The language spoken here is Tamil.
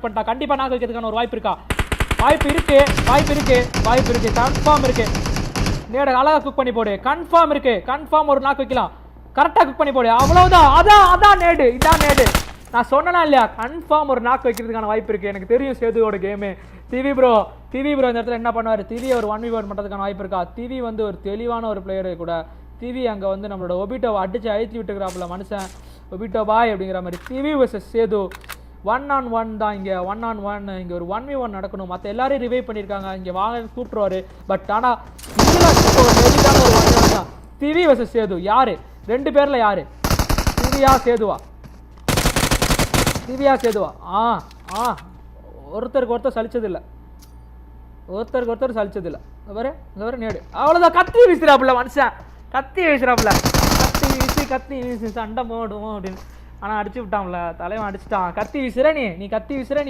பண்ணிட்டா. கண்டிப்பா நாக்கு வைக்கிறதுக்கான ஒரு வாய்ப்பு இருக்கா? வாய்ப்பு இருக்கு கன்ஃபார்ம் இருக்கு. நேட அழகா குக் பண்ணி போடு. கன்ஃபார்ம் இருக்கு. கன்ஃபார்ம் ஒரு நாக்கு வைக்கலாம். கரெக்டா குக் பண்ணி போடு. அவ்வளவுதான். அதான் நேடு. இதான் நேடு. நான் சொன்னேனா இல்லையா? கன்ஃபார்ம் ஒரு நாக்கு வைக்கிறதுக்கான வாய்ப்பு இருக்கு. எனக்கு தெரியும் சேதுவோட கேமு. டிவி ப்ரோ இந்த இடத்துல என்ன பண்ணுவாரு? டிவி ஒரு 1v1 பண்றதுக்கான வாய்ப்பு இருக்கா? டிவி வந்து ஒரு தெளிவான ஒரு பிளேயர் கூட. டிவி அங்க வந்து நம்மளோட ஒபிட்டோவை அடிச்சு அழுத்தி விட்டுக்கிறாப்புல மனுஷன். ஒபிட்டோ பாய் அப்படிங்கிற மாதிரி. டிவி vs சேது 1on1 தான். இங்க 1on1 இங்க ஒரு 1v1 நடக்கணும். மற்ற எல்லாரையும் ரிவைவ் பண்ணியிருக்காங்க. இங்க வாங்க கூப்பிட்டுருவாரு. பட் ஆனா இதுல ஒரு 1v1 தான். டிவி vs சேது யாரு? 2 பேர்ல யாரு? டிவியா சேதுவா? ஒருத்தருக்கு ஒருத்தர் சலிச்சது இல்லை. பாரு நேடு. அவ்வளோதான். கத்தி வீசுறாப்புல மனுஷன். கத்தி வீசி சண்டை போடுவோம் அப்படின்னு. ஆனால் அடிச்சு விட்டான்ல தலைவன். அடிச்சுட்டான். கத்தி வீசுற நீ